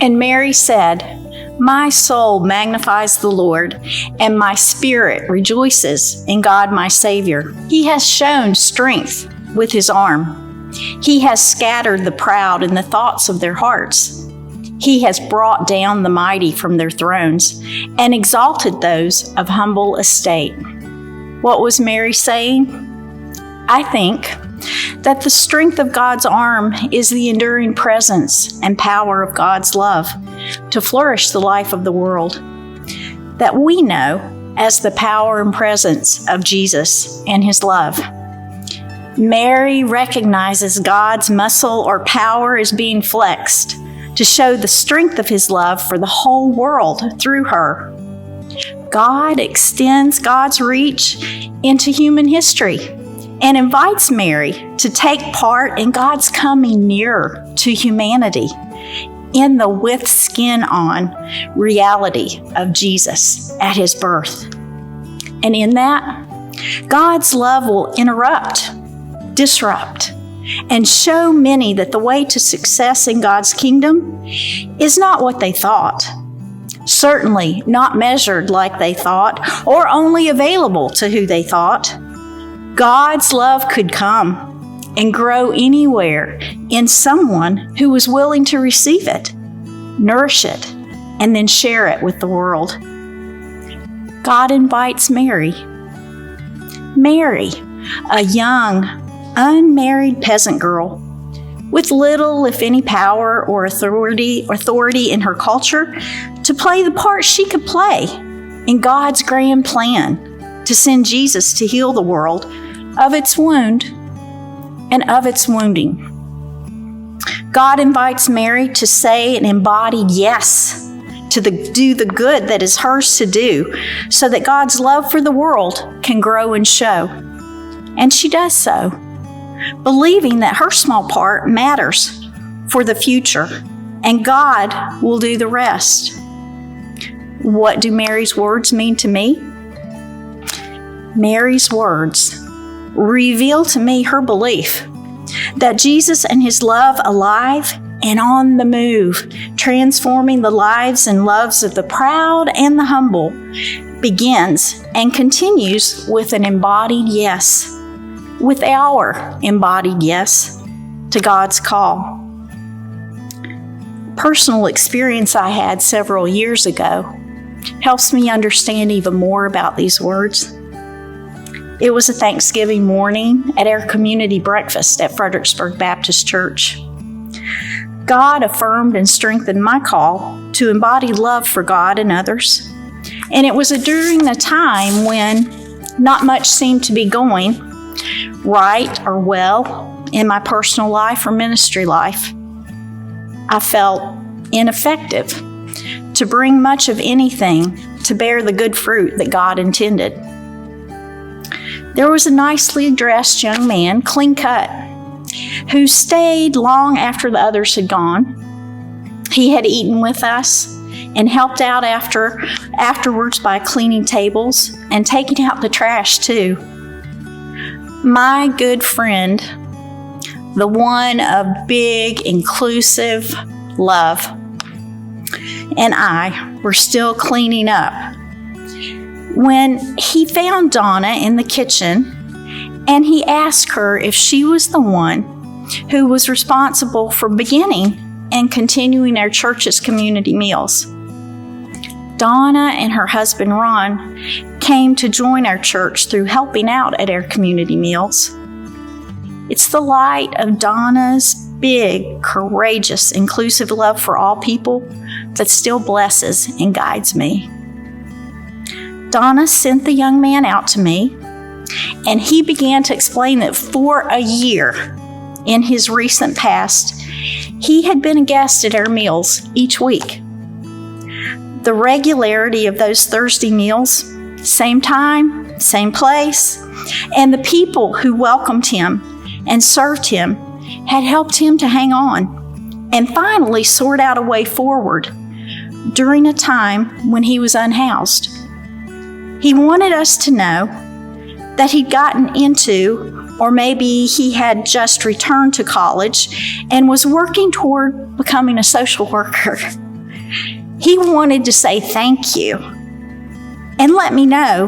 And Mary said, "My soul magnifies the Lord, and my spirit rejoices in God my Savior. He has shown strength with his arm. He has scattered the proud in the thoughts of their hearts. He has brought down the mighty from their thrones and exalted those of humble estate." What was Mary saying? I think that the strength of God's arm is the enduring presence and power of God's love to flourish the life of the world, that we know as the power and presence of Jesus and his love. Mary recognizes God's muscle or power is being flexed to show the strength of his love for the whole world through her. God extends God's reach into human history and invites Mary to take part in God's coming nearer to humanity in the with skin on reality of Jesus at his birth. And in that, God's love will interrupt, disrupt, and show many that the way to success in God's kingdom is not what they thought. Certainly not measured like they thought or only available to who they thought. God's love could come and grow anywhere in someone who was willing to receive it, nourish it, and then share it with the world. God invites Mary. Mary, a young, unmarried peasant girl with little, if any, power or authority in her culture, to play the part she could play in God's grand plan to send Jesus to heal the world of its wound and of its wounding. God invites Mary to say an embodied yes to do the good that is hers to do so that God's love for the world can grow and show. And she does so, believing that her small part matters for the future and God will do the rest. What do Mary's words mean to me? Mary's words reveal to me her belief that Jesus and his love alive and on the move, transforming the lives and loves of the proud and the humble, begins and continues with an embodied yes, with our embodied yes to God's call. Personal experience I had several years ago helps me understand even more about these words. It was a Thanksgiving morning at our community breakfast at Fredericksburg Baptist Church. God affirmed and strengthened my call to embody love for God and others. And it was during a time when not much seemed to be going right or well in my personal life or ministry life. I felt ineffective to bring much of anything to bear the good fruit that God intended. There was a nicely dressed young man, clean cut, who stayed long after the others had gone. He had eaten with us and helped out afterwards by cleaning tables and taking out the trash too. My good friend, the one of big, inclusive love, and I were still cleaning up when he found Donna in the kitchen, and he asked her if she was the one who was responsible for beginning and continuing our church's community meals. Donna and her husband Ron came to join our church through helping out at our community meals. It's the light of Donna's big, courageous, inclusive love for all people that still blesses and guides me. Donna sent the young man out to me, and he began to explain that for a year in his recent past, he had been a guest at our meals each week. The regularity of those Thursday meals, same time, same place, and the people who welcomed him and served him had helped him to hang on and finally sort out a way forward during a time when he was unhoused. He wanted us to know that he'd gotten into, or maybe he had just returned to college and was working toward becoming a social worker. He wanted to say thank you and let me know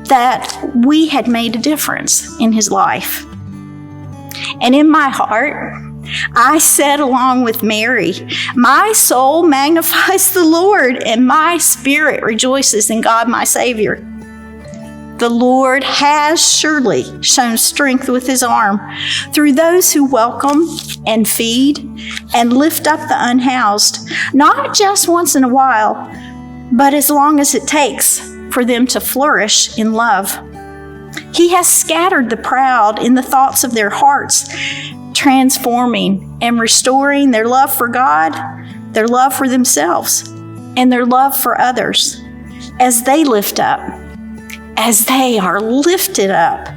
that we had made a difference in his life. And in my heart, I said along with Mary, "My soul magnifies the Lord, and my spirit rejoices in God my Savior." The Lord has surely shown strength with his arm through those who welcome and feed and lift up the unhoused, not just once in a while, but as long as it takes for them to flourish in love. He has scattered the proud in the thoughts of their hearts, transforming and restoring their love for God, their love for themselves, and their love for others as they are lifted up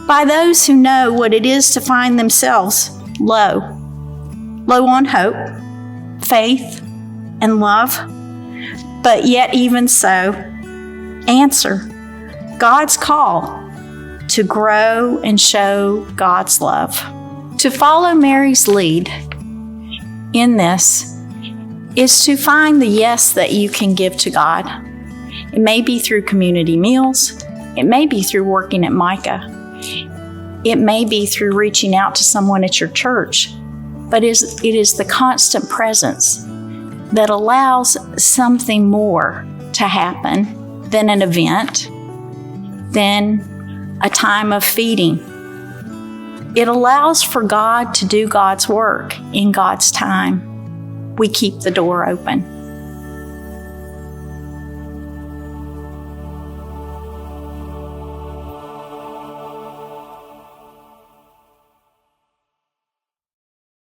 by those who know what it is to find themselves low on hope, faith, and love, but yet even so, answer God's call to grow and show God's love. To follow Mary's lead in this is to find the yes that you can give to God. It may be through community meals. It may be through working at Micah. It may be through reaching out to someone at your church. But it is the constant presence that allows something more to happen than an event, than a time of feeding. It allows for God to do God's work in God's time. We keep the door open.